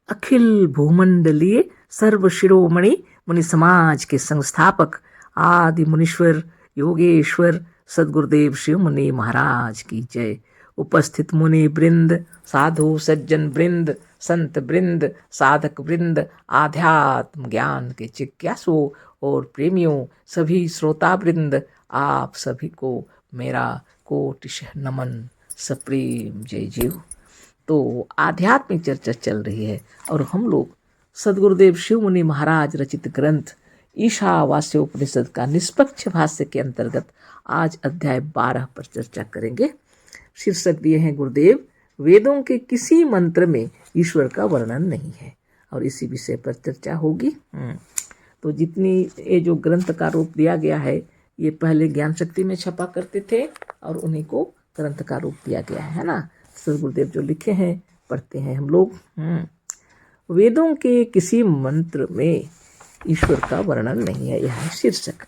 अखिल भूमंडलीय सर्व शिरोमणि मुनि समाज के संस्थापक आदि मुनीश्वर योगेश्वर सदगुरुदेव शिव मुनि महाराज की जय। उपस्थित मुनि वृंद, साधु सज्जन वृंद, संत वृंद, साधक वृंद, आध्यात्म ज्ञान के जिज्ञासुओं और प्रेमियों, सभी श्रोता वृंद, आप सभी को मेरा कोटिशः नमन, सप्रेम जय जीव। तो आध्यात्मिक चर्चा चल रही है और हम लोग सदगुरुदेव शिव मुनि महाराज रचित ग्रंथ ईशावास्य उपनिषद का निष्पक्ष भाष्य के अंतर्गत आज अध्याय 12 पर चर्चा करेंगे। शीर्षक दिए हैं गुरुदेव, वेदों के किसी मंत्र में ईश्वर का वर्णन नहीं है, और इसी विषय पर चर्चा होगी। तो जितनी ये जो ग्रंथ का रूप दिया गया है, ये पहले ज्ञान शक्ति में छपा करते थे और उन्हीं को ग्रंथ का रूप दिया गया है ना। सदगुरुदेव जो लिखे हैं पढ़ते हैं हम लोग। वेदों के किसी मंत्र में ईश्वर का वर्णन नहीं है, यह है शीर्षक।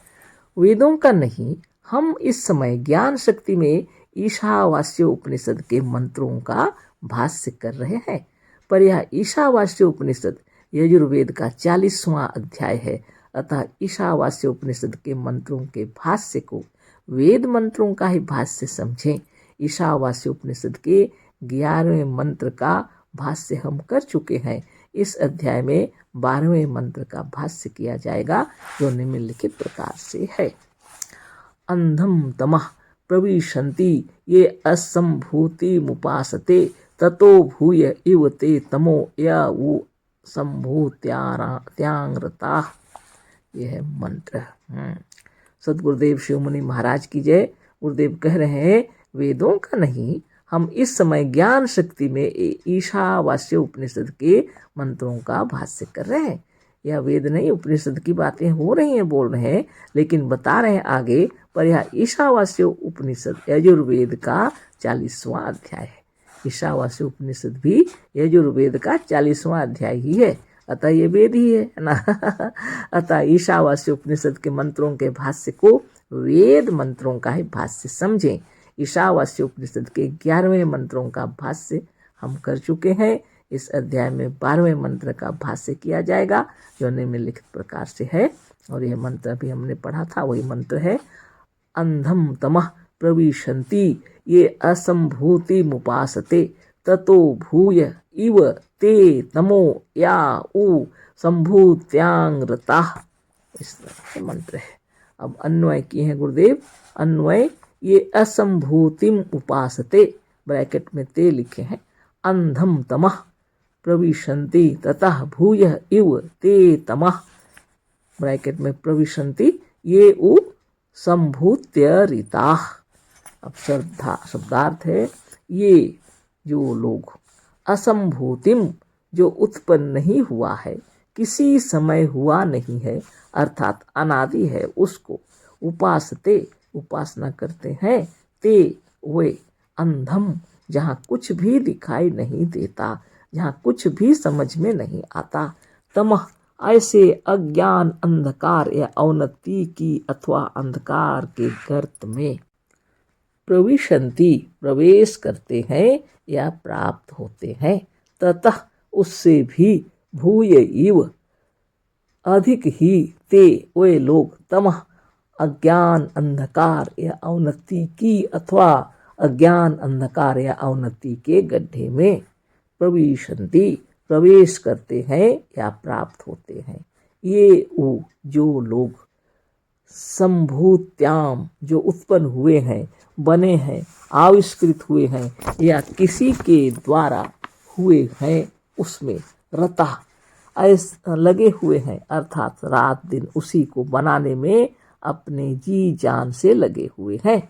वेदों का नहीं, हम इस समय ज्ञान शक्ति में ईशावास्य उपनिषद के मंत्रों का भाष्य कर रहे हैं। पर यह ईशावास्य उपनिषद यजुर्वेद का 40वां अध्याय है, अतः ईशावास्य उपनिषद के मंत्रों के भाष्य को वेद मंत्रों का ही भाष्य समझें। ईशावास्य उपनिषद के 11वें मंत्र का भाष्य हम कर चुके हैं। इस अध्याय में 12वें मंत्र का भाष्य किया जाएगा, जो निम्नलिखित प्रकार से है। अंधम तमः प्रविशन्ति ये असंभूति मुपासते ततो भूय इव ते तमो या वो संभूत्यांग्रता। यह है मंत्र। सदगुरुदेव शिव मुनि महाराज की जय। गुरुदेव कह रहे हैं, वेदों का नहीं, हम इस समय ज्ञान शक्ति में ईशावास्य उपनिषद के मंत्रों का भाष्य कर रहे हैं। यह वेद नहीं, उपनिषद की बातें हो रही हैं, बोल रहे हैं, लेकिन बता रहे हैं आगे। पर यह ईशावास्य उपनिषद यजुर्वेद का 40वां अध्याय है। ईशावास्य उपनिषद भी यजुर्वेद का 40वां अध्याय ही है, अतः ये वेद ही है ना। अतः ईशावास्य उपनिषद के मंत्रों के भाष्य को वेद मंत्रों का ही भाष्य समझें। ईशावास्य उपनिषद के 11वें मंत्रों का भाष्य हम कर चुके हैं। इस अध्याय में 12वें मंत्र का भाष्य किया जाएगा, जो निम्नलिखित प्रकार से है। और यह मंत्र भी हमने पढ़ा था, वही मंत्र है। अंधम तमः प्रविशन्ति ये असंभूति मुपासते ततो भूय इव ते तमो या उ संभूत्यांग्रता। इस तरह से मंत्र है। अब अन्वय किए हैं गुरुदेव। अन्वय, ये असंभूतिम उपासते, ब्रैकेट में ते लिखे हैं। अंधम तमः प्रविशन्ति ततः भूय इव ते तमः, ब्रैकेट में प्रविशन्ति ये उ संभूत्यरिता। अब शब्दार्थ है, ये जो लोग असंभूतिम, जो उत्पन्न नहीं हुआ है, किसी समय हुआ नहीं है, अर्थात अनादि है, उसको उपासते, उपासना करते हैं। ते वे, अंधम, जहाँ कुछ भी दिखाई नहीं देता, जहाँ कुछ भी समझ में नहीं आता। तमः, ऐसे अज्ञान अंधकार या अवनति की अथवा अंधकार के गर्त में प्रविशन्ति, प्रवेश करते हैं या प्राप्त होते हैं। ततः, उससे भी भूय इव, अधिक ही, ते वे लोग, तमः, अज्ञान अंधकार या अवनति की अथवा अज्ञान अंधकार या अवनति के गड्ढे में प्रविशन्ति, प्रवेश करते हैं या प्राप्त होते हैं। ये वो जो लोग संभूत्याम, जो उत्पन्न हुए हैं, बने हैं, आविष्कृत हुए हैं, या किसी के द्वारा हुए हैं, उसमें रता, ऐसा लगे हुए हैं, अर्थात रात दिन उसी को बनाने में अपने जी जान से लगे हुए हैं।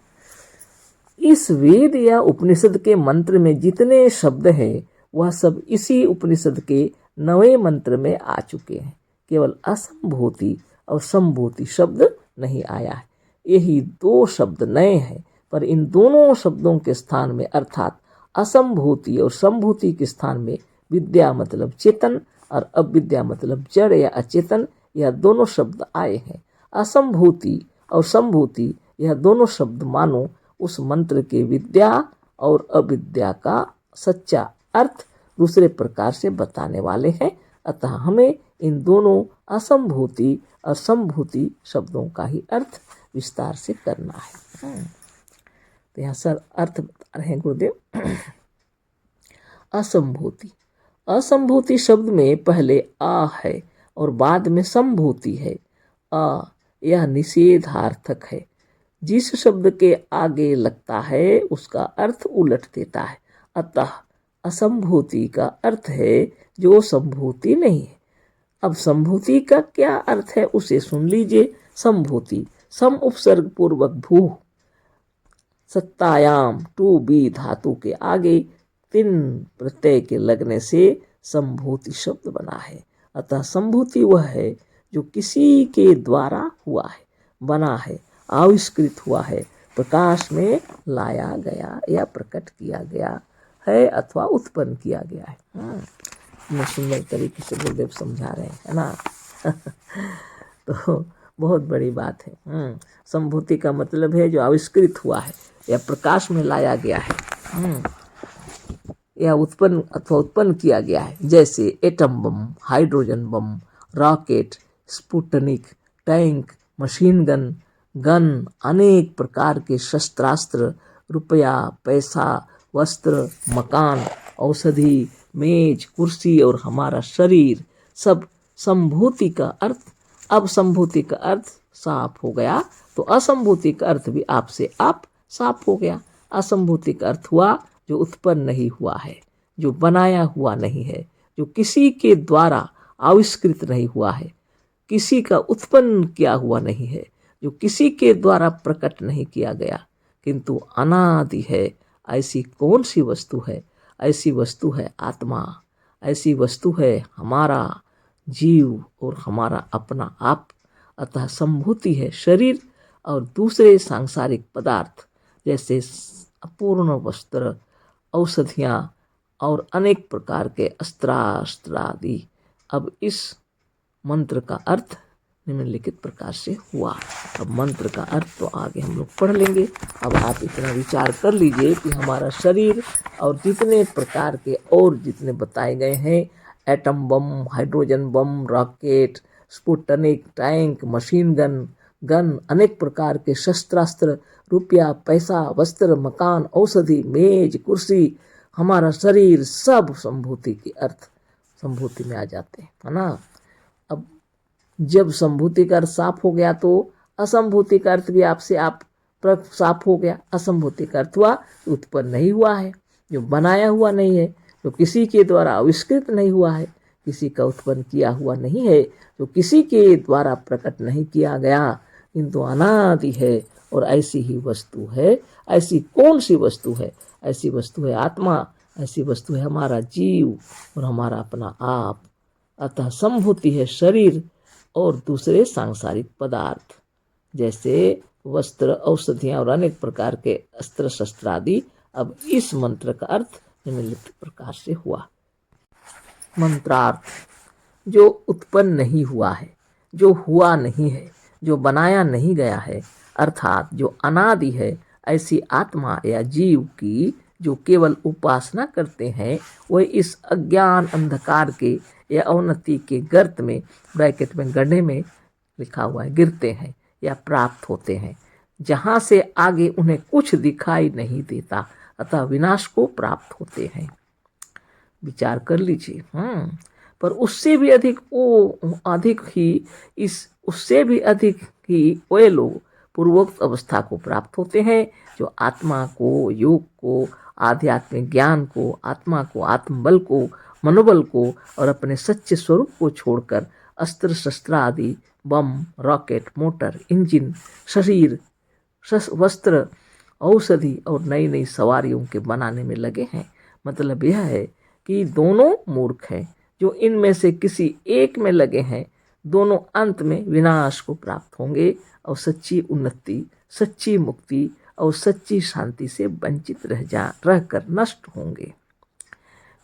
इस वेद या उपनिषद के मंत्र में जितने शब्द हैं, वह सब इसी उपनिषद के 9वें मंत्र में आ चुके हैं। केवल असंभूति और संभूति शब्द नहीं आया है। यही 2 शब्द नए हैं, पर इन दोनों शब्दों के स्थान में, अर्थात असंभूति और संभूति के स्थान में, विद्या मतलब चेतन और अविद्या मतलब जड़ या अचेतन, यह दोनों शब्द आए हैं। असंभूति और संभूति, यह दोनों शब्द मानो उस मंत्र के विद्या और अविद्या का सच्चा अर्थ दूसरे प्रकार से बताने वाले हैं। अतः हमें इन दोनों असंभूति और संभूति शब्दों का ही अर्थ विस्तार से करना है। तो यहाँ सर अर्थ बता रहे हैं गुरुदेव। असंभूति, असंभूति शब्द में पहले आ है और बाद में संभूति है। आ यह निषेधार्थक है। जिस शब्द के आगे लगता है उसका अर्थ उलट देता है। अतः असंभूति का अर्थ है जो संभूति नहीं है। अब संभूति का क्या अर्थ है उसे सुन लीजिए। संभूति सम उपसर्ग पूर्वक भू सत्तायाम टू बी धातु के आगे 3 प्रत्यय के लगने से संभूति शब्द बना है। अतः संभूति वह है जो किसी के द्वारा हुआ है, बना है, आविष्कृत हुआ है, प्रकाश में लाया गया या प्रकट किया गया है अथवा उत्पन्न किया गया है। मैं सुंदर तरीके से गुरुदेव समझा रहे हैं, है ना। तो बहुत बड़ी बात है। संभूति का मतलब है जो आविष्कृत हुआ है या प्रकाश में लाया गया है, या उत्पन्न अथवा उत्पन्न किया गया है। जैसे atom bomb, hydrogen bomb, rocket, Sputnik, tank, machine gun, gun, अनेक प्रकार के शस्त्रास्त्र, रुपया, पैसा, वस्त्र, मकान, औषधि, मेज, कुर्सी और हमारा शरीर सब संभूति का अर्थ। अब संभूति का अर्थ साफ हो गया तो असंभूति का अर्थ भी आपसे आप साफ हो गया। असंभूति का अर्थ हुआ जो उत्पन्न नहीं हुआ है, जो बनाया हुआ नहीं है, जो किसी के द्वारा आविष्कृत नहीं हुआ है, किसी का उत्पन्न किया हुआ नहीं है, जो किसी के द्वारा प्रकट नहीं किया गया किंतु अनादि है। ऐसी कौन सी वस्तु है? ऐसी वस्तु है आत्मा, ऐसी वस्तु है हमारा जीव और हमारा अपना आप। अतः संभूति है शरीर और दूसरे सांसारिक पदार्थ जैसे अपूर्ण वस्त्र, औषधियाँ और अनेक प्रकार के अस्त्रास्त्र आदि। अब इस मंत्र का अर्थ निम्नलिखित प्रकार से हुआ। अब मंत्र का अर्थ तो आगे हम लोग पढ़ लेंगे। अब आप इतना विचार कर लीजिए कि हमारा शरीर और जितने प्रकार के और जितने बताए गए हैं, atom bomb, hydrogen bomb, rocket, Sputnik, tank, machine gun, अनेक प्रकार के शस्त्रास्त्र, रुपया, पैसा, वस्त्र, मकान, औषधि, मेज, कुर्सी, हमारा शरीर सब संभूति के अर्थ संभूति में आ जाते हैं, है ना। अब जब संभूति का अर्थ साफ हो गया तो असंभूति का अर्थ भी आपसे आप साफ हो गया। असंभूति का अर्थ हुआ उत्पन्न नहीं हुआ है, जो बनाया हुआ नहीं है, जो किसी के द्वारा आविष्कृत नहीं हुआ है, किसी का उत्पन्न किया हुआ नहीं है, जो किसी के द्वारा प्रकट नहीं किया गया किंतु अनादि है और ऐसी ही वस्तु है। ऐसी कौन सी वस्तु है? ऐसी वस्तु है आत्मा, ऐसी वस्तु है हमारा जीव और हमारा अपना आप। अतः संभूति है शरीर और दूसरे सांसारिक पदार्थ जैसे वस्त्र, औषधियाँ और अनेक प्रकार के अस्त्र शस्त्र आदि। अब इस मंत्र का अर्थ निम्नलिखित प्रकार से हुआ। मंत्रार्थ, जो उत्पन्न नहीं हुआ है, जो हुआ नहीं है, जो बनाया नहीं गया है, अर्थात जो अनादि है, ऐसी आत्मा या जीव की जो केवल उपासना करते हैं वह इस अज्ञान अंधकार के या अवनति के गर्त में, ब्रैकेट में गड्ढे में लिखा हुआ है, गिरते हैं या प्राप्त होते हैं, जहाँ से आगे उन्हें कुछ दिखाई नहीं देता, अतः विनाश को प्राप्त होते हैं। विचार कर लीजिए। पर उससे भी अधिक वे लोग पूर्वोक्त अवस्था को प्राप्त होते हैं जो आत्मा को, योग को, आध्यात्मिक ज्ञान को, आत्मा को, आत्मबल को, मनोबल को और अपने सच्चे स्वरूप को छोड़कर अस्त्र शस्त्र आदि, बम, रॉकेट, मोटर, इंजन, शरीर, वस्त्र, औषधि और नई नई सवारियों के बनाने में लगे हैं। मतलब यह है कि दोनों मूर्ख हैं। जो इनमें से किसी एक में लगे हैं, दोनों अंत में विनाश को प्राप्त होंगे और सच्ची उन्नति, सच्ची मुक्ति और सच्ची शांति से वंचित रहकर नष्ट होंगे।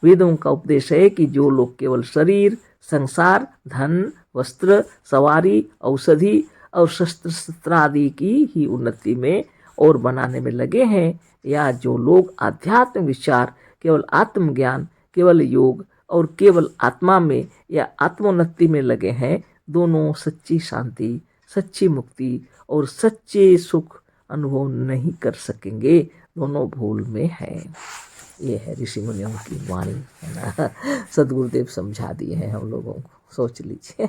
वेदों का उपदेश है कि जो लोग केवल शरीर, संसार, धन, वस्त्र, सवारी, औषधि और शस्त्र आदि की ही उन्नति में और बनाने में लगे हैं, या जो लोग आध्यात्म विचार, केवल आत्मज्ञान केवल योग और केवल आत्मा में या आत्मोन्नति में लगे हैं, दोनों सच्ची शांति, सच्ची मुक्ति और सच्चे सुख अनुभव नहीं कर सकेंगे, दोनों भूल में है। ये है ऋषि मुनियों की वाणी, है ना। सदगुरुदेव समझा दिए हैं हम लोगों को, सोच लीजिए।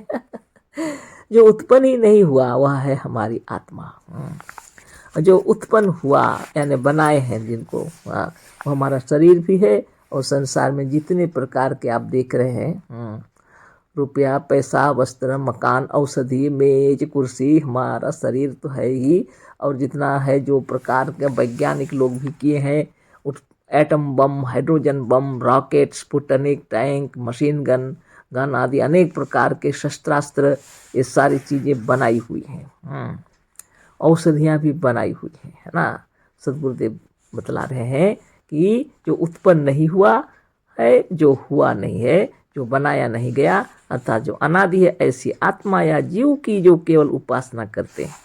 जो उत्पन्न ही नहीं हुआ वह है हमारी आत्मा। जो उत्पन्न हुआ यानी बनाए हैं जिनको, वो हमारा शरीर भी है और संसार में जितने प्रकार के आप देख रहे हैं, रुपया, पैसा, वस्त्र, मकान, औषधि, मेज, कुर्सी, हमारा शरीर तो है ही। और जितना है जो प्रकार के वैज्ञानिक लोग भी किए हैं, atom bomb, hydrogen bomb, rocket, Sputnik, tank, machine gun आदि अनेक प्रकार के शस्त्रास्त्र, ये सारी चीज़ें बनाई हुई हैं। औषधियाँ भी बनाई हुई हैं, है ना। सदगुरुदेव बतला रहे हैं कि जो उत्पन्न नहीं हुआ है, जो हुआ नहीं है, जो बनाया नहीं गया, अर्थात जो अनादि है, ऐसी आत्मा या जीव की जो केवल उपासना करते हैं।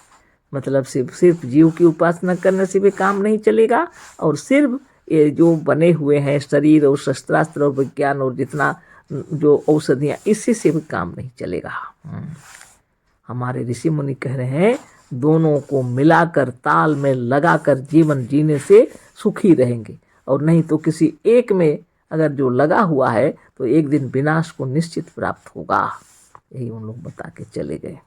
मतलब सिर्फ जीव की उपासना करने से भी काम नहीं चलेगा, और सिर्फ ये जो बने हुए हैं शरीर और शस्त्रास्त्र और विज्ञान और जितना जो औषधियाँ, इससे से भी काम नहीं चलेगा। हमारे ऋषि मुनि कह रहे हैं दोनों को मिलाकर ताल में लगाकर जीवन जीने से सुखी रहेंगे, और नहीं तो किसी एक में अगर जो लगा हुआ है तो एक दिन विनाश को निश्चित प्राप्त होगा। यही उन लोग बता के चले गए।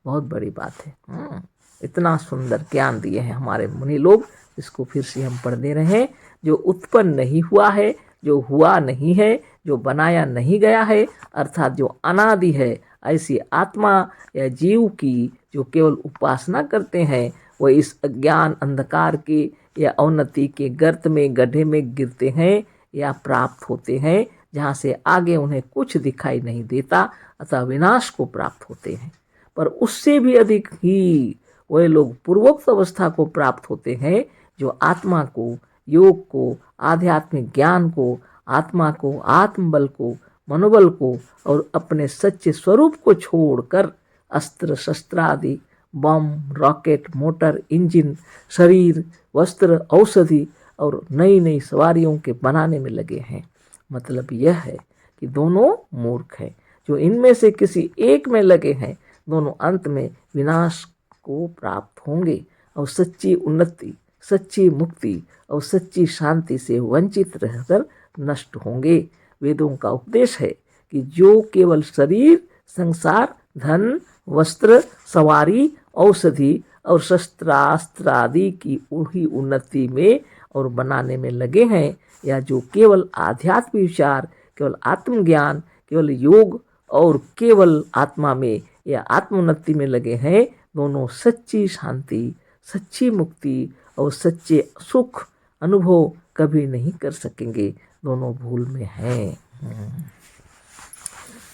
बहुत बड़ी बात है। इतना सुंदर ज्ञान दिए हैं हमारे मुनि लोग, इसको फिर से हम पढ़ दे रहे हैं। जो उत्पन्न नहीं हुआ है, जो हुआ नहीं है, जो बनाया नहीं गया है, अर्थात जो अनादि है, ऐसी आत्मा या जीव की जो केवल उपासना करते हैं, वह इस अज्ञान अंधकार के या अवनति के गर्त में, गड्ढे में गिरते हैं या प्राप्त होते हैं, जहाँ से आगे उन्हें कुछ दिखाई नहीं देता, अतः विनाश को प्राप्त होते हैं। पर उससे भी अधिक ही वह लोग पूर्वोक्त अवस्था को प्राप्त होते हैं, जो आत्मा को, योग को, आध्यात्मिक ज्ञान को, आत्मा को, आत्मबल को, मनोबल को और अपने सच्चे स्वरूप को छोड़कर अस्त्र शस्त्र आदि, बम, रॉकेट, मोटर, इंजन, शरीर, वस्त्र, औषधि और नई नई सवारियों के बनाने में लगे हैं। मतलब यह है कि दोनों मूर्ख हैं। जो इनमें से किसी एक में लगे हैं, दोनों अंत में विनाश को प्राप्त होंगे और सच्ची उन्नति, सच्ची मुक्ति और सच्ची शांति से वंचित रहकर नष्ट होंगे। वेदों का उपदेश है कि जो केवल शरीर, संसार, धन, वस्त्र, सवारी, औषधि और शस्त्रास्त्र आदि की ही उन्नति में और बनाने में लगे हैं, या जो केवल आध्यात्मिक विचार, केवल आत्मज्ञान, केवल योग और केवल आत्मा में या आत्मोन्नति में लगे हैं, दोनों सच्ची शांति, सच्ची मुक्ति और सच्चे सुख अनुभव कभी नहीं कर सकेंगे, दोनों भूल में हैं।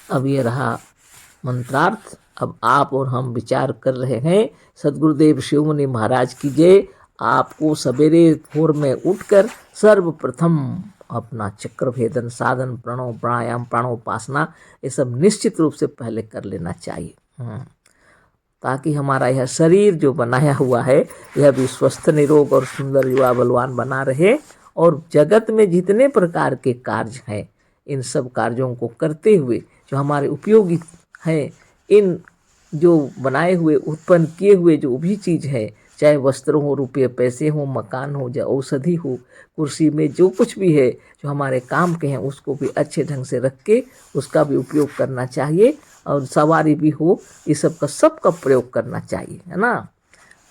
अब ये रहा मंत्रार्थ। अब आप और हम विचार कर रहे हैं। सदगुरुदेव शिव मुनि महाराज की जय। आपको सवेरे भोर में उठकर सर्वप्रथम अपना चक्र भेदन, साधन, प्रणव, प्राणायाम, प्राणोपासना, ये सब निश्चित रूप से पहले कर लेना चाहिए, ताकि हमारा यह शरीर जो बनाया हुआ है यह भी स्वस्थ, निरोग और सुंदर, युवा, बलवान बना रहे, और जगत में जितने प्रकार के कार्य हैं, इन सब कार्यों को करते हुए जो हमारे उपयोगी हैं, इन जो बनाए हुए, उत्पन्न किए हुए जो भी चीज़ है, चाहे वस्त्र हो, रुपये पैसे हो, मकान हो, या औषधि हो, कुर्सी में जो कुछ भी है जो हमारे काम के हैं, उसको भी अच्छे ढंग से रख के उसका भी उपयोग करना चाहिए, और सवारी भी हो, ये सब का सबका प्रयोग करना चाहिए, है ना।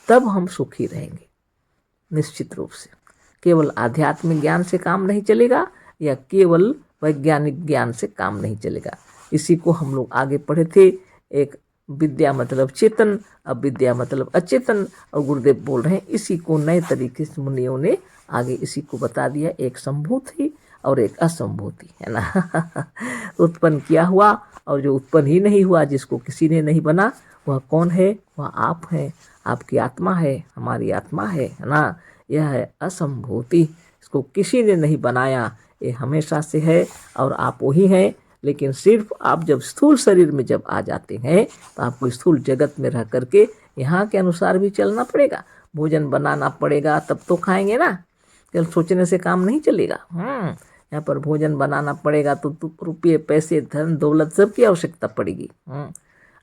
तब हम सुखी रहेंगे निश्चित रूप से। केवल आध्यात्मिक ज्ञान से काम नहीं चलेगा, या केवल वैज्ञानिक ज्ञान से काम नहीं चलेगा। इसी को हम लोग आगे पढ़े थे। एक विद्या मतलब चेतन, अब विद्या मतलब अचेतन, और गुरुदेव बोल रहे हैं इसी को नए तरीके से मुनियों ने आगे इसी को बता दिया। एक संभूति और एक असंभूति, है ना। उत्पन्न किया हुआ और जो उत्पन्न ही नहीं हुआ, जिसको किसी ने नहीं बना, वह कौन है? वह आप हैं, आपकी आत्मा है, हमारी आत्मा है ना। यह है असंभूति। इसको किसी ने नहीं बनाया, ये हमेशा से है और आप वही हैं। लेकिन सिर्फ आप जब स्थूल शरीर में जब आ जाते हैं तो आपको स्थूल जगत में रह करके यहाँ के अनुसार भी चलना पड़ेगा, भोजन बनाना पड़ेगा, तब तो खाएंगे ना। केवल सोचने से काम नहीं चलेगा। यहाँ पर भोजन बनाना पड़ेगा तो रुपये पैसे धन दौलत सबकी आवश्यकता पड़ेगी।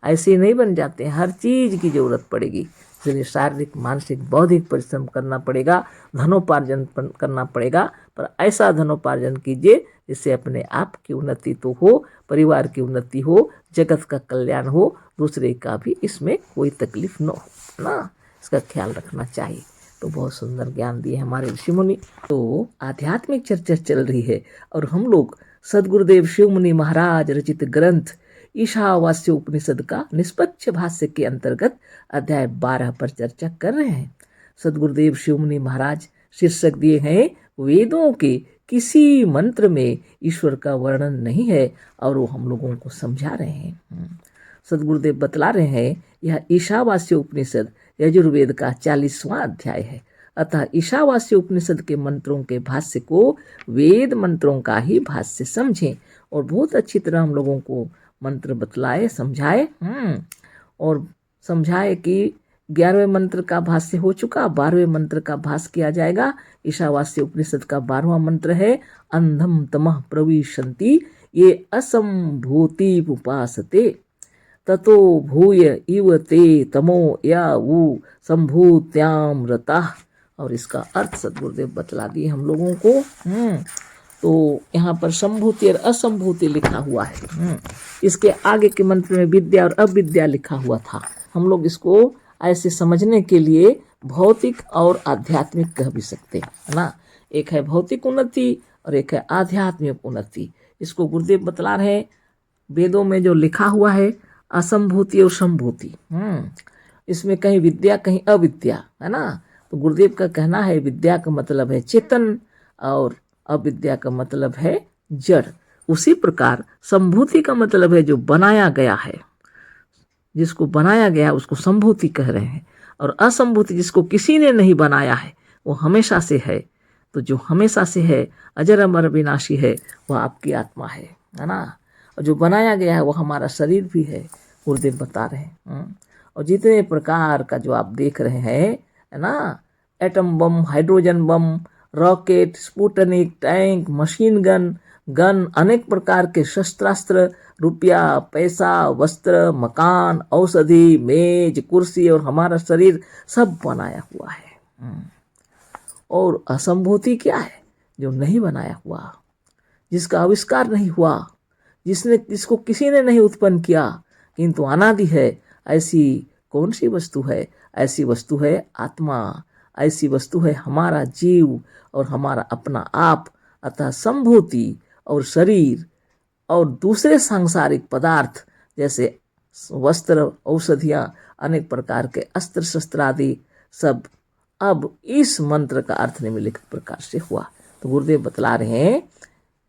ऐसे नहीं बन जाते हैं, हर चीज़ की जरूरत पड़ेगी। इसलिए शारीरिक मानसिक बौद्धिक परिश्रम करना पड़ेगा, धनोपार्जन करना पड़ेगा, पर ऐसा धनोपार्जन कीजिए जिससे अपने आप की उन्नति तो हो, परिवार की उन्नति हो, जगत का कल्याण हो, दूसरे का भी इसमें कोई तकलीफ न हो ना, इसका ख्याल रखना चाहिए। तो बहुत सुंदर ज्ञान दिए हमारे ऋषि मुनि। तो आध्यात्मिक चर्चा चल रही है और हम लोग सदगुरुदेव शिव मुनि महाराज रचित ग्रंथ ईशावास्य उपनिषद का निष्पक्ष भाष्य के अंतर्गत अध्याय 12 पर चर्चा कर रहे हैं। सदगुरुदेव शिव मुनि महाराज शीर्षक दिए हैं, वेदों के किसी मंत्र में ईश्वर का वर्णन नहीं है, और वो हम लोगों को समझा रहे हैं। सदगुरुदेव बतला रहे हैं, यह ईशावास्य उपनिषद यजुर्वेद का 40वां अध्याय है। अतः ईशावास्य उपनिषद के मंत्रों के भाष्य को वेद मंत्रों का ही भाष्य समझें। और बहुत अच्छी तरह हम लोगों को मंत्र बतलाए, समझाए और समझाए कि 11वें मंत्र का भाष्य हो चुका, 12वें मंत्र का भाष्य किया जाएगा। ईशावास्य उपनिषद का 12वां मंत्र है, अंधम तमः प्रविशन्ति ये असंभूति उपासते ततो भूय इव ते तमो या वो संभूत्याम रता। और इसका अर्थ सदगुरुदेव बतला दिए हम लोगों को। तो यहाँ पर संभूति और असंभूति लिखा हुआ है। इसके आगे के मंत्र में विद्या और अविद्या लिखा हुआ था। हम लोग इसको ऐसे समझने के लिए भौतिक और आध्यात्मिक कह भी सकते हैं ना। एक है भौतिक उन्नति और एक है आध्यात्मिक उन्नति। इसको गुरुदेव बतला रहे हैं, वेदों में जो लिखा हुआ है असंभूति और संभूति, इसमें कहीं विद्या कहीं अविद्या है ना। तो गुरुदेव का कहना है विद्या का मतलब है चेतन और अविद्या का मतलब है जड़। उसी प्रकार संभूति का मतलब है जो बनाया गया है, जिसको बनाया गया उसको संभूति कह रहे हैं। और असंभूति जिसको किसी ने नहीं बनाया है, वो हमेशा से है। तो जो हमेशा से है, अजर अमर विनाशी है, वह आपकी आत्मा है ना। और जो बनाया गया है वो हमारा शरीर भी है, गुरुदेव बता रहे हैं। और जितने प्रकार का जो आप देख रहे हैं है ना, atom bomb, hydrogen bomb, rocket, Sputnik, tank, machine gun, अनेक प्रकार के शस्त्रास्त्र, रुपया, पैसा, वस्त्र, मकान, औषधि, मेज, कुर्सी और हमारा शरीर सब बनाया हुआ है। और असंभूति क्या है? जो नहीं बनाया हुआ, जिसका आविष्कार नहीं हुआ, जिसको किसी ने नहीं उत्पन्न किया किंतु अनादि है। ऐसी कौन सी वस्तु है? ऐसी वस्तु है आत्मा, ऐसी वस्तु है हमारा जीव और हमारा अपना आप। अतः संभूति और शरीर और दूसरे सांसारिक पदार्थ जैसे वस्त्र, औषधियाँ, अनेक प्रकार के अस्त्र शस्त्र आदि सब अब इस मंत्र का अर्थ निम्नलिखित प्रकार से हुआ। तो गुरुदेव बतला रहे हैं,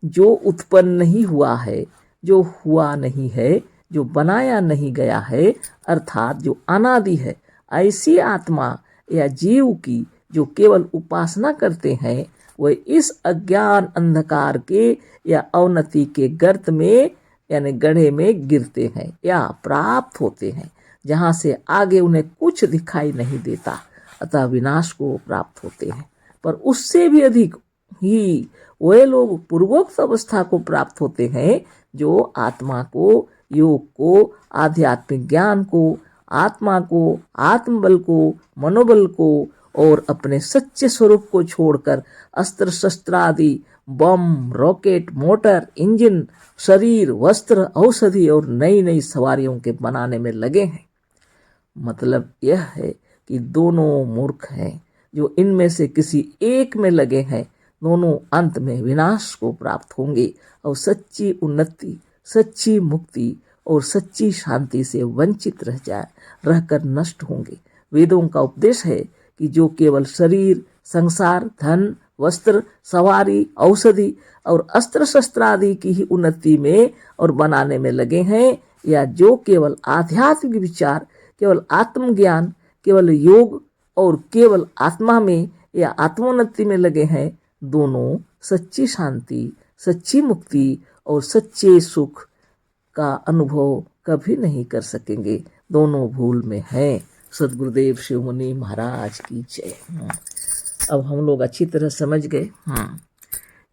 जो उत्पन्न नहीं हुआ है, जो हुआ नहीं है, जो बनाया नहीं गया है, अर्थात जो अनादि है, ऐसी आत्मा या जीव की जो केवल उपासना करते हैं, वह इस अज्ञान अंधकार के या अवनति के गर्त में यानी गड्ढे में गिरते हैं या प्राप्त होते हैं, जहाँ से आगे उन्हें कुछ दिखाई नहीं देता, अतः विनाश को प्राप्त होते हैं। पर उससे भी अधिक ही वे लोग पूर्वोक्त अवस्था को प्राप्त होते हैं, जो आत्मा को, योग को, आध्यात्मिक ज्ञान को, आत्मा को, आत्मबल को, मनोबल को और अपने सच्चे स्वरूप को छोड़कर अस्त्र शस्त्र आदि, बम, रॉकेट, मोटर, इंजन, शरीर, वस्त्र, औषधि और नई नई सवारियों के बनाने में लगे हैं। मतलब यह है कि दोनों मूर्ख हैं। जो इनमें से किसी एक में लगे हैं, दोनों अंत में विनाश को प्राप्त होंगे और सच्ची उन्नति, सच्ची मुक्ति और सच्ची शांति से वंचित रहकर नष्ट होंगे। वेदों का उपदेश है कि जो केवल शरीर, संसार, धन, वस्त्र, सवारी, औषधि और अस्त्र शस्त्र आदि की ही उन्नति में और बनाने में लगे हैं, या जो केवल आध्यात्मिक विचार, केवल आत्मज्ञान, केवल योग और केवल आत्मा में या आत्मोन्नति में लगे हैं, दोनों सच्ची शांति, सच्ची मुक्ति और सच्चे सुख का अनुभव कभी नहीं कर सकेंगे। दोनों भूल में हैं। सदगुरुदेव शिव मुनि महाराज की जय। अब हम लोग अच्छी तरह समझ गए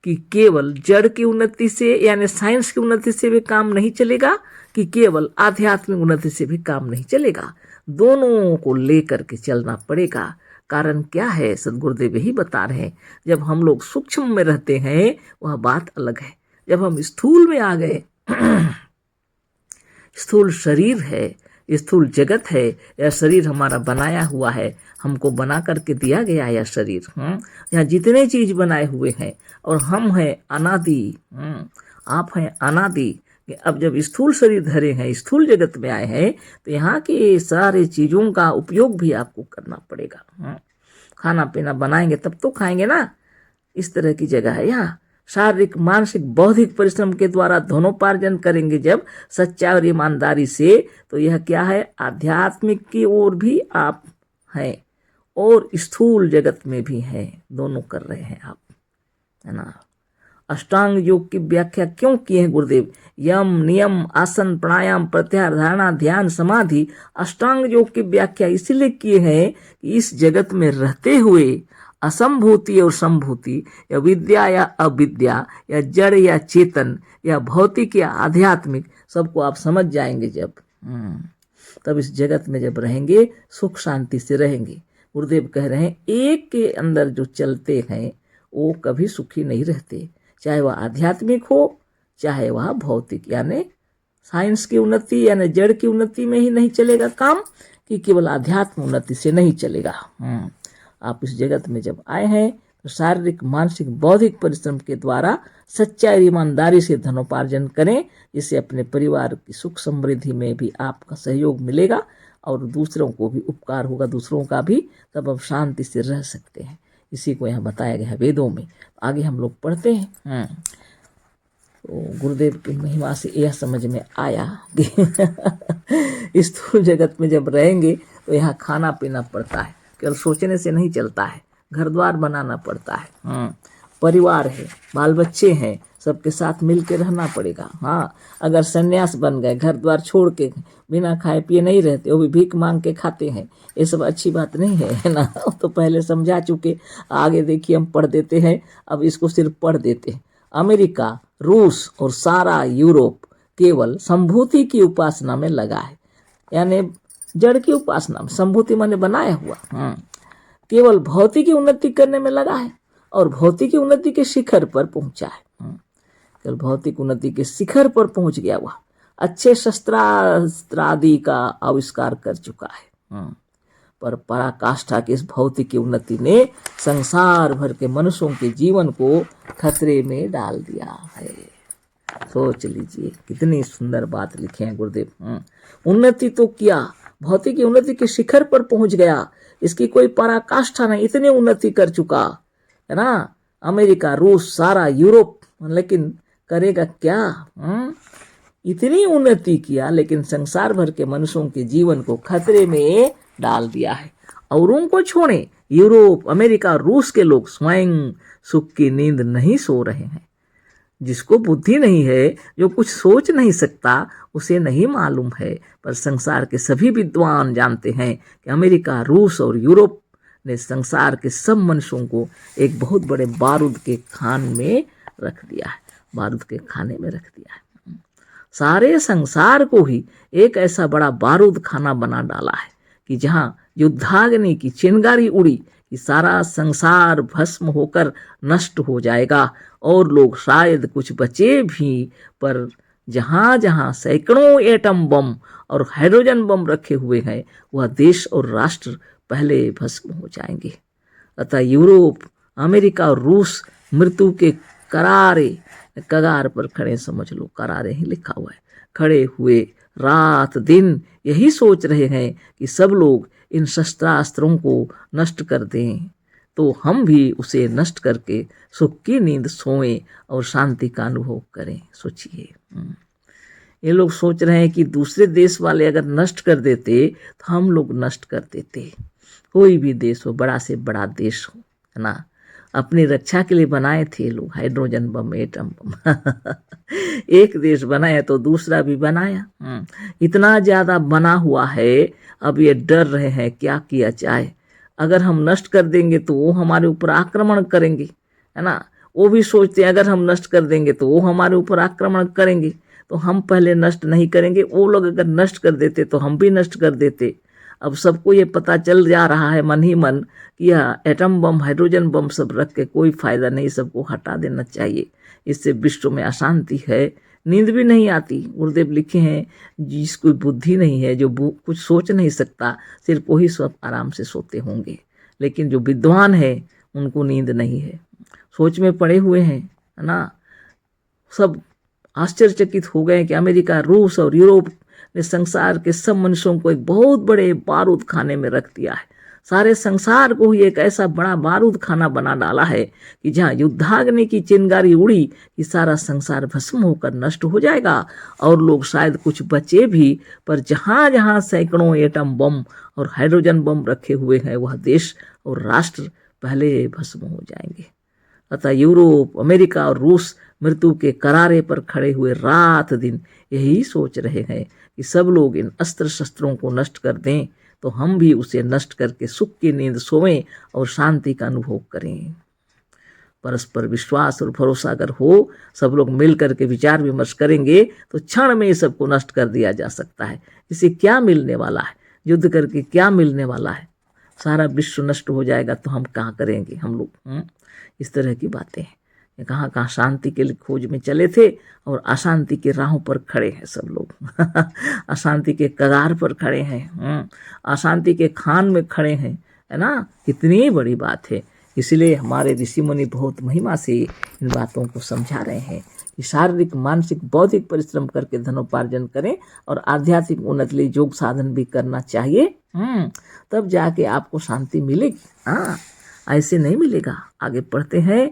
कि केवल जड़ की उन्नति से यानी साइंस की उन्नति से भी काम नहीं चलेगा, कि केवल आध्यात्मिक उन्नति से भी काम नहीं चलेगा। दोनों को लेकर के चलना पड़ेगा। कारण क्या है, सदगुरुदेव यही बता रहे हैं, जब हम लोग सूक्ष्म में रहते हैं वह बात अलग है। जब हम स्थूल में आ गए, स्थूल शरीर है, स्थूल जगत है, यह शरीर हमारा बनाया हुआ है, हमको बना करके दिया गया यह शरीर। यहाँ जितने चीज बनाए हुए हैं और हम हैं अनादि, आप हैं अनादि। अब जब स्थूल शरीर धरे हैं, स्थूल जगत में आए हैं, तो यहाँ की सारे चीजों का उपयोग भी आपको करना पड़ेगा। खाना पीना बनाएंगे तब तो खाएंगे ना, इस तरह की जगह है यहाँ। शारीरिक मानसिक बौद्धिक परिश्रम के द्वारा धनोपार्जन करेंगे जब सच्चाई और ईमानदारी से, तो यह क्या है, आध्यात्मिक की ओर भी आप हैं और स्थूल जगत में भी हैं, दोनों कर रहे हैं आप, है ना। अष्टांग योग की व्याख्या क्यों की है गुरुदेव? यम नियम आसन प्राणायाम प्रत्याहार धारणा ध्यान समाधि, अष्टांग योग की व्याख्या इसलिए की है कि इस जगत में रहते हुए असंभूति और संभूति, या विद्या या अविद्या, या जड़ या चेतन, या भौतिक या आध्यात्मिक, सबको आप समझ जाएंगे जब, तब इस जगत में जब रहेंगे सुख शांति से रहेंगे। गुरुदेव कह रहे हैं एक के अंदर जो चलते हैं वो कभी सुखी नहीं रहते, चाहे वह आध्यात्मिक हो चाहे वह भौतिक, यानी साइंस की उन्नति यानी जड़ की उन्नति में ही नहीं चलेगा काम, कि केवल आध्यात्म उन्नति से नहीं चलेगा। आप इस जगत में जब आए हैं तो शारीरिक मानसिक बौद्धिक परिश्रम के द्वारा सच्चाई ईमानदारी से धनोपार्जन करें, जिससे अपने परिवार की सुख समृद्धि में भी आपका सहयोग मिलेगा और दूसरों को भी उपकार होगा, दूसरों का भी, तब हम शांति से रह सकते हैं। इसी को यहाँ बताया गया है वेदों में। आगे हम लोग पढ़ते हैं। तो गुरुदेव की महिमा से यह समझ में आया कि स्थूल जगत में जब रहेंगे तो यहाँ खाना पीना पड़ता है, केवल सोचने से नहीं चलता है, घर द्वार बनाना पड़ता है, परिवार है, बाल बच्चे हैं, सबके साथ मिल के रहना पड़ेगा। हाँ, अगर सन्यास बन गए, घर द्वार छोड़ के बिना खाए पिए नहीं रहते, वो भी भीख मांग के खाते हैं, ये सब अच्छी बात नहीं है ना। तो पहले समझा चुके, आगे देखिए हम पढ़ देते हैं, अब इसको सिर्फ पढ़ देते हैं। अमेरिका, रूस और सारा यूरोप केवल संभूति की उपासना में लगा है, यानी जड़ की उपासना में, संभूति माने बनाया हुआ, केवल भौतिक की उन्नति करने में लगा है और भौतिक की उन्नति के शिखर पर पहुंचा है। केवल भौतिक उन्नति के शिखर पर पहुंच गया, वह अच्छे शस्त्रास्त्र आदि का आविष्कार कर चुका है, पर पराकाष्ठा की इस भौतिक की उन्नति ने संसार भर के मनुष्यों के जीवन को खतरे में डाल दिया है। सोच लीजिए कितनी सुंदर बात लिखे हैं गुरुदेव। उन्नति तो किया, भौतिक की उन्नति के शिखर पर पहुंच गया, इसकी कोई पराकाष्ठा नहीं, इतनी उन्नति कर चुका है ना। अमेरिका, रूस, सारा यूरोप, लेकिन करेगा क्या? इतनी उन्नति किया लेकिन संसार भर के मनुष्यों के जीवन को खतरे में डाल दिया है। औरों को छोड़े, यूरोप, अमेरिका, रूस के लोग स्वयं सुख की नींद नहीं सो रहे हैं। जिसको बुद्धि नहीं है, जो कुछ सोच नहीं सकता, उसे नहीं मालूम है, पर संसार के सभी विद्वान जानते हैं कि अमेरिका, रूस और यूरोप ने संसार के सब मनुष्यों को एक बहुत बड़े बारूद के खान में रख दिया है, बारूद के खाने में रख दिया है। सारे संसार को ही एक ऐसा बड़ा बारूद खाना बना डाला है कि जहां युद्धाग्नि की चिंगारी उड़ी कि सारा संसार भस्म होकर नष्ट हो जाएगा और लोग शायद कुछ बचे भी, पर जहां जहां सैकड़ों एटम बम और हाइड्रोजन बम रखे हुए हैं, वह देश और राष्ट्र पहले भस्म हो जाएंगे। अतः यूरोप, अमेरिका और रूस मृत्यु के करारे कगार पर खड़े, समझ लो करारे ही लिखा हुआ है, खड़े हुए रात दिन यही सोच रहे हैं कि सब लोग इन शस्त्रास्त्रों को नष्ट कर दें तो हम भी उसे नष्ट करके सुख की नींद सोएं और शांति का अनुभव करें। सोचिए, ये लोग सोच रहे हैं कि दूसरे देश वाले अगर नष्ट कर देते तो हम लोग नष्ट कर देते। कोई भी देश हो, बड़ा से बड़ा देश हो, है ना, अपनी रक्षा के लिए बनाए थे लोग हाइड्रोजन बम, एटम बम। एक देश बनाया तो दूसरा भी बनाया। इतना ज्यादा बना हुआ है, अब ये डर रहे हैं क्या किया जाए। अगर हम नष्ट कर देंगे तो वो हमारे ऊपर आक्रमण करेंगे, है ना। वो भी सोचते हैं अगर हम नष्ट कर देंगे तो वो हमारे ऊपर आक्रमण करेंगे, तो हम पहले नष्ट नहीं करेंगे। वो लोग अगर नष्ट कर देते तो हम भी नष्ट कर देते। अब सबको ये पता चल जा रहा है मन ही मन कि यह एटम बम, हाइड्रोजन बम सब रख के कोई फायदा नहीं, सबको हटा देना चाहिए। इससे विश्व में अशांति है, नींद भी नहीं आती। गुरुदेव लिखे हैं जिसको बुद्धि नहीं है, जो कुछ सोच नहीं सकता, सिर्फ वही सब आराम से सोते होंगे। लेकिन जो विद्वान है उनको नींद नहीं है, सोच में पड़े हुए हैं, है ना। सब आश्चर्यचकित हो गए कि अमेरिका, रूस और यूरोप ने संसार के सब मनुष्यों को एक बहुत बड़े बारूद खाने में रख दिया है। सारे संसार को ही एक ऐसा बड़ा बारूद खाना बना डाला है कि जहाँ युद्धाग्नि की चिंगारी उड़ी कि सारा संसार भस्म होकर नष्ट हो जाएगा, और लोग शायद कुछ बचे भी, पर जहाँ जहाँ सैकड़ों एटम बम और हाइड्रोजन बम रखे हुए हैं वह देश और राष्ट्र पहले भस्म हो जाएंगे। अतः यूरोप, अमेरिका और रूस मृत्यु के करारे पर खड़े हुए रात दिन यही सोच रहे हैं कि सब लोग इन अस्त्र शस्त्रों को नष्ट कर दें तो हम भी उसे नष्ट करके सुख की नींद सोएं और शांति का अनुभव करें। परस्पर विश्वास और भरोसा अगर हो, सब लोग मिल करके विचार विमर्श करेंगे तो क्षण में ये सबको नष्ट कर दिया जा सकता है। इसे क्या मिलने वाला है, युद्ध करके क्या मिलने वाला है, सारा विश्व नष्ट हो जाएगा तो हम कहाँ करेंगे हम लोग। इस तरह की बातें हैं। कहाँ कहाँ शांति के लिए खोज में चले थे और अशांति के राहों पर खड़े हैं सब लोग अशांति के कगार पर खड़े हैं, अशांति के खान में खड़े हैं, है ना। कितनी बड़ी बात है। इसलिए हमारे ऋषि मुनि बहुत महिमा से इन बातों को समझा रहे हैं कि शारीरिक, मानसिक, बौद्धिक परिश्रम करके धनोपार्जन करें और आध्यात्मिक उन्नति लिए योग साधन भी करना चाहिए। तब जाके आपको शांति मिलेगी। हाँ, ऐसे नहीं मिलेगा। आगे पढ़ते हैं।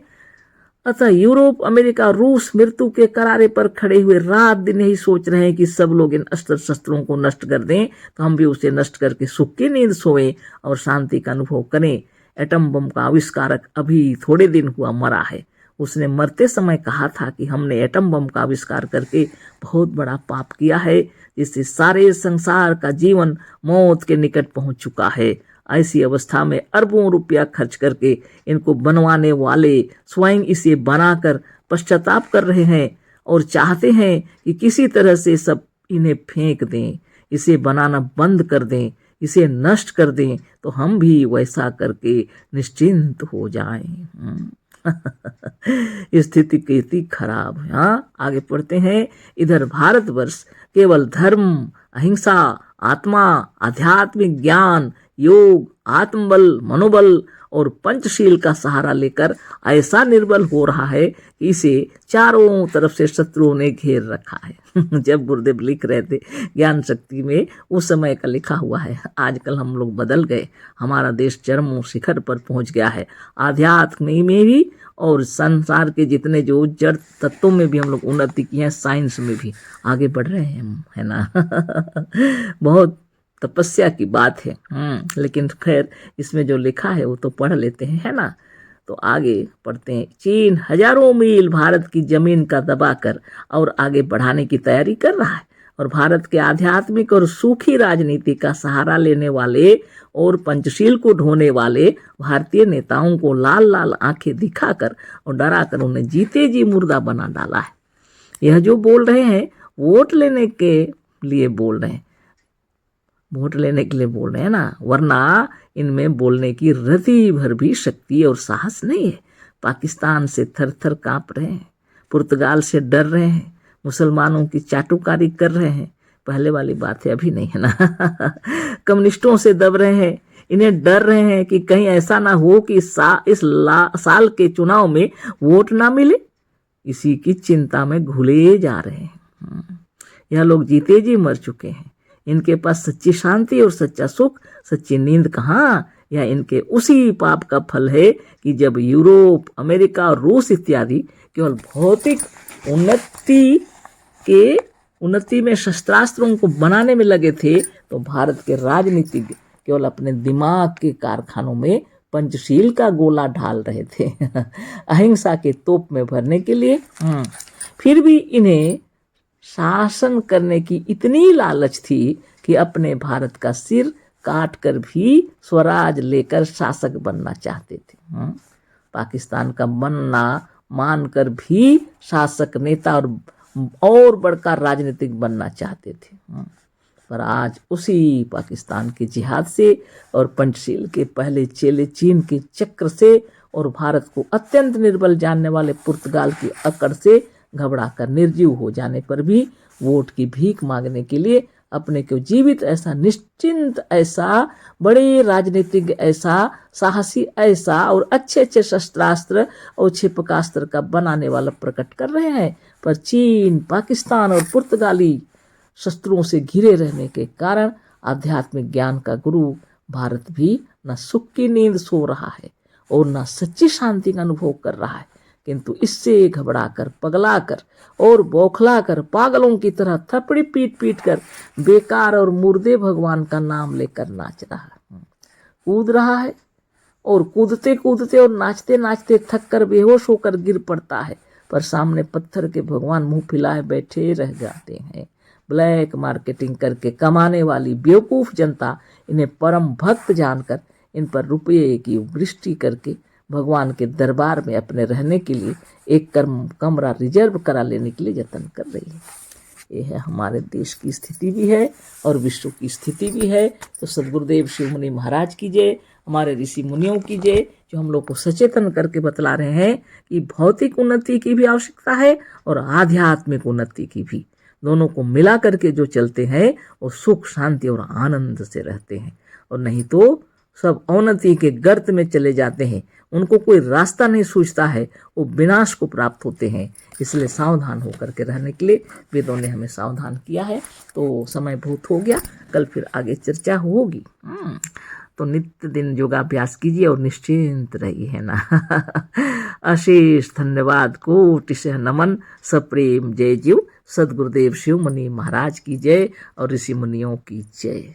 अतः यूरोप, अमेरिका, रूस मृत्यु के करारे पर खड़े हुए रात दिन यही सोच रहे हैं कि सब लोग इन अस्त्र शस्त्रों को नष्ट कर दें तो हम भी उसे नष्ट करके सुख की नींद सोएं और शांति का अनुभव करें। एटम बम का आविष्कारक अभी थोड़े दिन हुआ मरा है। उसने मरते समय कहा था कि हमने एटम बम का आविष्कार करके बहुत बड़ा पाप किया है, जिससे सारे संसार का जीवन मौत के निकट पहुंच चुका है। ऐसी अवस्था में अरबों रुपया खर्च करके इनको बनवाने वाले स्वयं इसे बनाकर पश्चाताप कर रहे हैं और चाहते हैं कि किसी तरह से सब इन्हें फेंक दें, इसे बनाना बंद कर दें, इसे नष्ट कर दें तो हम भी वैसा करके निश्चिंत हो जाएं। स्थिति कितनी खराब है। हाँ, आगे पढ़ते हैं। इधर भारतवर्ष केवल धर्म, अहिंसा, आत्मा, आध्यात्मिक ज्ञान, योग, आत्मबल, मनोबल और पंचशील का सहारा लेकर ऐसा निर्बल हो रहा है कि इसे चारों तरफ से शत्रुओं ने घेर रखा है। जब गुरुदेव लिख रहे थे ज्ञान शक्ति में, उस समय का लिखा हुआ है। आजकल हम लोग बदल गए, हमारा देश चरम शिखर पर पहुंच गया है। आध्यात्म में भी और संसार के जितने जो जड़ तत्वों में भी हम लोग उन्नति की है, साइंस में भी आगे बढ़ रहे हैं हम, है ना। बहुत तपस्या की बात है। लेकिन खैर इसमें जो लिखा है वो तो पढ़ लेते हैं, है ना। तो आगे पढ़ते हैं। चीन हजारों मील भारत की जमीन का दबाकर और आगे बढ़ाने की तैयारी कर रहा है, और भारत के आध्यात्मिक और सूखी राजनीति का सहारा लेने वाले और पंचशील को ढोने वाले भारतीय नेताओं को लाल लाल आंखें दिखाकर और डराकर उन्हें जीते जी मुर्दा बना डाला है। यह जो बोल रहे हैं वोट लेने के लिए बोल रहे हैं, वोट लेने के लिए बोल रहे हैं ना, वरना इनमें बोलने की रति भर भी शक्ति और साहस नहीं है। पाकिस्तान से थर थर कांप रहे हैं, पुर्तगाल से डर रहे हैं, मुसलमानों की चाटुकारी कर रहे हैं। पहले वाली बात है, अभी नहीं है ना। कम्युनिस्टों से दब रहे हैं, इन्हें डर रहे हैं कि कहीं ऐसा ना हो कि इस साल के चुनाव में वोट ना मिले। इसी की चिंता में घुले जा रहे हैं। यह लोग जीते जी मर चुके हैं। इनके पास सच्ची शांति और सच्चा सुख, सच्ची नींद कहाँ। यह इनके उसी पाप का फल है कि जब यूरोप, अमेरिका और रूस इत्यादि केवल भौतिक उन्नति में शस्त्रास्त्रों को बनाने में लगे थे, तो भारत के राजनीतिज्ञ केवल अपने दिमाग के कारखानों में पंचशील का गोला ढाल रहे थे अहिंसा के तोप में भरने के लिए। फिर भी इन्हें शासन करने की इतनी लालच थी कि अपने भारत का सिर काट कर भी स्वराज लेकर शासक बनना चाहते थे। पाकिस्तान का बनना मानकर भी शासक नेता और बढ़कर राजनीतिक बनना चाहते थे। पर आज उसी पाकिस्तान के जिहाद से और पंचशील के पहले चेले चीन के चक्र से और भारत को अत्यंत निर्बल जानने वाले पुर्तगाल की अकड़ से घबराकर निर्जीव हो जाने पर भी वोट की भीख मांगने के लिए अपने को जीवित, ऐसा निश्चिंत, ऐसा बड़े राजनीतिक, ऐसा साहसी, ऐसा और अच्छे अच्छे शस्त्रास्त्र और क्षेपकास्त्र का बनाने वाला प्रकट कर रहे हैं। पर चीन, पाकिस्तान और पुर्तगाली शस्त्रों से घिरे रहने के कारण आध्यात्मिक ज्ञान का गुरु भारत भी न सुख की नींद सो रहा है और न सच्ची शांति का अनुभव कर रहा है, किंतु इससे घबराकर, पगलाकर और बौखलाकर पागलों की तरह थपड़ी पीट पीट कर बेकार और मुर्दे भगवान का नाम लेकर नाच रहा है, कूद रहा है और कूदते कूदते और नाचते नाचते थक कर बेहोश होकर गिर पड़ता है। पर सामने पत्थर के भगवान मुंह फैलाए बैठे रह जाते हैं। ब्लैक मार्केटिंग करके कमाने वाली बेवकूफ़ जनता इन्हें परम भक्त जानकर इन पर रुपये की वृष्टि करके भगवान के दरबार में अपने रहने के लिए एक कमरा रिजर्व करा लेने के लिए यत्न कर रही है। ये है हमारे देश की स्थिति भी है और विश्व की स्थिति भी है। तो सद्गुरुदेव शिव मुनि महाराज की जय, हमारे ऋषि मुनियों की जय, जो हम लोग को सचेतन करके बतला रहे हैं कि भौतिक उन्नति की भी आवश्यकता है और आध्यात्मिक उन्नति की भी। दोनों को मिला करके जो चलते हैं वो सुख, शांति और आनंद से रहते हैं, और नहीं तो सब अवनति के गर्त में चले जाते हैं। उनको कोई रास्ता नहीं सूझता है, वो विनाश को प्राप्त होते हैं। इसलिए सावधान होकर के रहने के लिए वेदों ने हमें सावधान किया है। तो समय बहुत हो गया, कल फिर आगे चर्चा होगी। तो नित्य दिन योगाभ्यास कीजिए और निश्चिंत रहिए, है ना। अशेष धन्यवाद, कोटिशः नमन, सप्रेम जय जीव। सद्गुरुदेव शिव मुनि महाराज की जय और ऋषि मुनियों की जय।